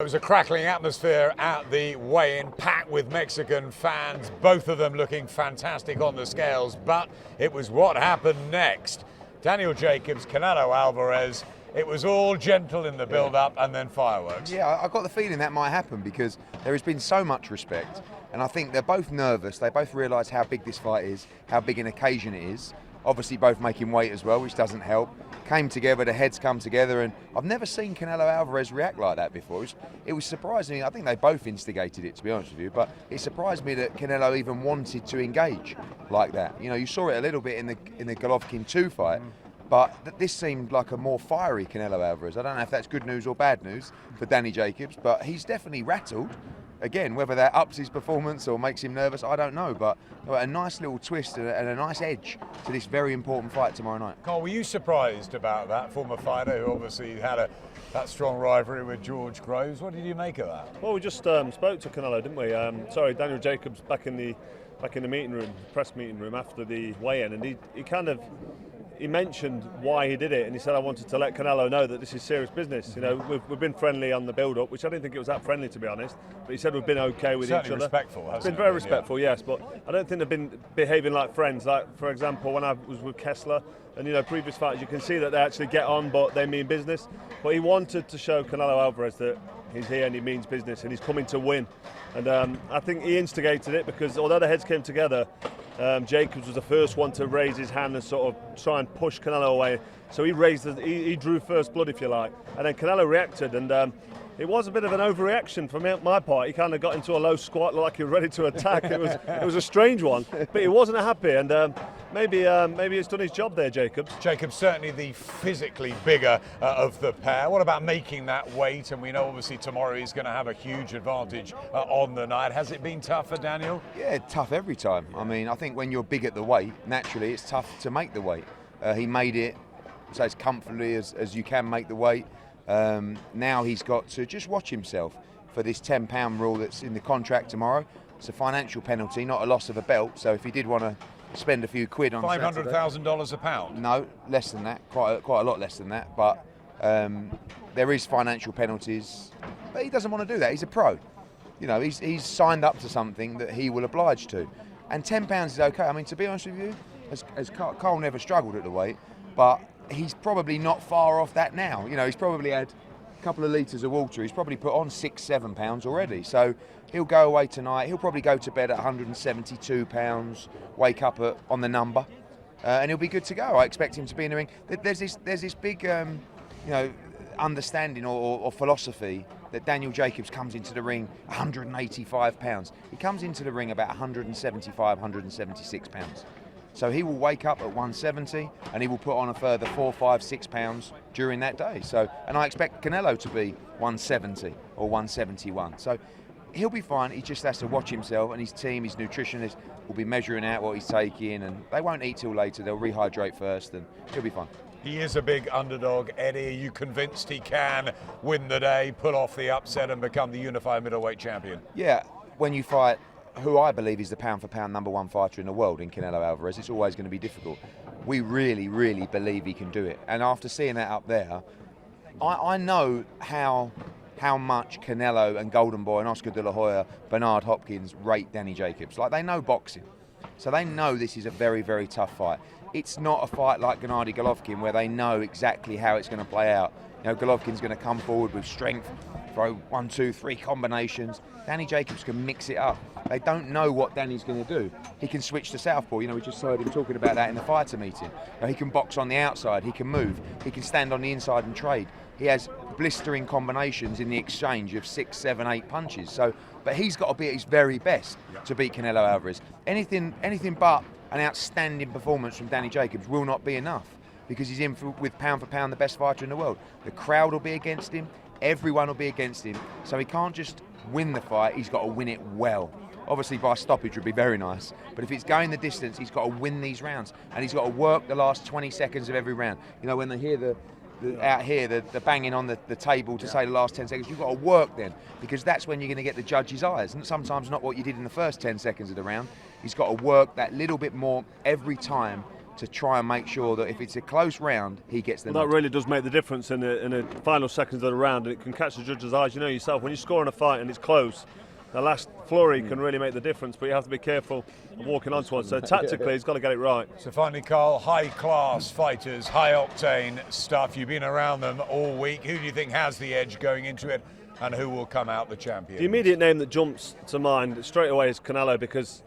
It was a crackling atmosphere at the weigh-in, packed with Mexican fans, both of them looking fantastic on the scales, but it was what happened next. Daniel Jacobs, Canelo Alvarez, it was all gentle in the build-up and then fireworks. Yeah, I got the feeling that might happen because there has been so much respect, and I think they're both nervous. They both realise how big this fight is, how big an occasion it is. Obviously both making weight as well, which doesn't help. Came together, the heads come together, and I've never seen Canelo Alvarez react like that before. It was surprising. I think they both instigated it, to be honest with you, but it surprised me that Canelo even wanted to engage like that. You know, you saw it a little bit in the Golovkin 2 fight, but this seemed like a more fiery Canelo Alvarez. I don't know if that's good news or bad news for Danny Jacobs, but he's definitely rattled. Again, whether that ups his performance or makes him nervous, I don't know, but a nice little twist and a nice edge to this very important fight tomorrow night. Carl, were you surprised about that former fighter who obviously had that strong rivalry with George Groves? What did you make of that? Well, we just spoke to Canelo, didn't we? Daniel Jacobs back in the meeting room, press meeting room after the weigh-in, and he mentioned why he did it, and he said, I wanted to let Canelo know that this is serious business. You know, we've been friendly on the build-up, which I didn't think it was that friendly, to be honest, but he said we've been okay with each other. Respectful, it's been very respectful, yes, but I don't think they've been behaving like friends. Like, for example, when I was with Kessler, and you know, previous fights, you can see that they actually get on, but they mean business. But he wanted to show Canelo Alvarez that he's here and he means business and he's coming to win. And I think he instigated it because although the heads came together, Jacobs was the first one to raise his hand and sort of try and push Canelo away. So he drew first blood, if you like. And then Canelo reacted, and it was a bit of an overreaction from my part. He kind of got into a low squat, like he was ready to attack. It was a strange one, but he wasn't happy, and maybe he's done his job there, Jacobs. Jacobs certainly the physically bigger of the pair. What about making that weight? And we know obviously tomorrow he's going to have a huge advantage on the night. Has it been tough for Daniel? Yeah, tough every time. I mean, I think when you're big at the weight, naturally it's tough to make the weight. He made it so as comfortably as you can make the weight. Now he's got to just watch himself for this £10 rule that's in the contract tomorrow. It's a financial penalty, not a loss of a belt. So if he did want to spend a few quid on $500,000 a pound? No, less than that, quite a lot less than that. But there is financial penalties. But he doesn't want to do that. He's a pro. You know, he's signed up to something that he will oblige to. And £10 is okay. I mean, to be honest with you, as Carl never struggled at the weight, but he's probably not far off that now. You know, he's probably had a couple of litres of water. He's probably put on 6-7 pounds already. So he'll go away tonight. He'll probably go to bed at 172 pounds, wake up on the number, and he'll be good to go. I expect him to be in the ring. There's this big, understanding or philosophy that Daniel Jacobs comes into the ring 185 pounds. He comes into the ring about 175, 176 pounds. So he will wake up at 170 and he will put on a further 4, 5, 6 pounds during that day. So, and I expect Canelo to be 170 or 171. So he'll be fine. He just has to watch himself, and his team, his nutritionist, will be measuring out what he's taking, and they won't eat till later. They'll rehydrate first, and he'll be fine. He is a big underdog. Eddie, are you convinced he can win the day, pull off the upset and become the unified middleweight champion? Yeah, when you fight who I believe is the pound-for-pound #1 fighter in the world in Canelo Alvarez, it's always going to be difficult. We really, really believe he can do it. And after seeing that up there, I know how much Canelo and Golden Boy and Oscar De La Hoya, Bernard Hopkins rate Danny Jacobs. Like, they know boxing. So they know this is a very, very tough fight. It's not a fight like Gennady Golovkin where they know exactly how it's going to play out. You know, Golovkin's going to come forward with strength, throw 1, 2, 3 combinations. Danny Jacobs can mix it up. They don't know what Danny's going to do. He can switch to southpaw. You know, we just heard him talking about that in the fighter meeting. You know, he can box on the outside. He can move. He can stand on the inside and trade. He has blistering combinations in the exchange of 6, 7, 8 punches. So, but he's got to be at his very best to beat Canelo Alvarez. Anything but an outstanding performance from Danny Jacobs will not be enough, because he's in with pound for pound the best fighter in the world. The crowd will be against him. Everyone will be against him. So he can't just win the fight. He's got to win it well. Obviously, by stoppage would be very nice. But if it's going the distance, he's got to win these rounds, and he's got to work the last 20 seconds of every round. You know, when they hear the banging on the table to say the last 10 seconds, you've got to work then, because that's when you're going to get the judge's eyes, and sometimes not what you did in the first 10 seconds of the round. He's got to work that little bit more every time to try and make sure that if it's a close round, he gets the Well, that nod. really does make the difference in the final seconds of the round, and it can catch the judge's eyes. You know yourself, when you score in a fight and it's close, the last flurry can really make the difference, but you have to be careful of walking onto one. So tactically, he's got to get it right. So finally, Carl, high-class fighters, high-octane stuff. You've been around them all week. Who do you think has the edge going into it, and who will come out the champion? The immediate name that jumps to mind straight away is Canelo, because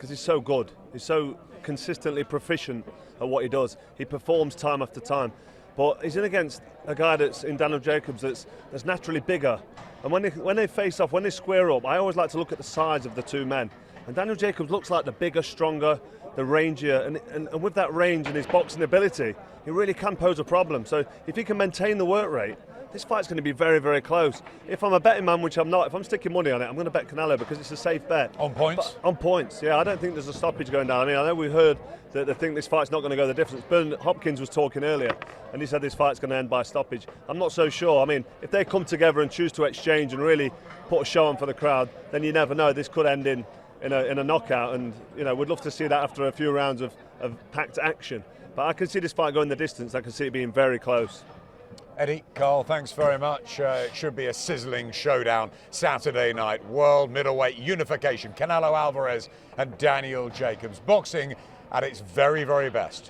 he's so good. He's so consistently proficient at what he does. He performs time after time. But he's in against a guy that's in Daniel Jacobs that's naturally bigger. And when they face off, when they square up, I always like to look at the size of the two men. And Daniel Jacobs looks like the bigger, stronger, the rangier. And with that range and his boxing ability, he really can pose a problem. So if he can maintain the work rate, this fight's going to be very, very close. If I'm a betting man, which I'm not, if I'm sticking money on it, I'm going to bet Canelo because it's a safe bet. On points? But on points, yeah. I don't think there's a stoppage going down. I mean, I know we heard that they think this fight's not going to go the difference. Bernard Hopkins was talking earlier, and he said this fight's going to end by stoppage. I'm not so sure. I mean, if they come together and choose to exchange and really put a show on for the crowd, then you never know. This could end in a knockout, and we'd love to see that after a few rounds of packed action. But I can see this fight going the distance. I can see it being very close. Eddie, Carl, thanks very much. It should be a sizzling showdown Saturday night. World middleweight unification. Canelo Alvarez and Daniel Jacobs. Boxing at its very, very best.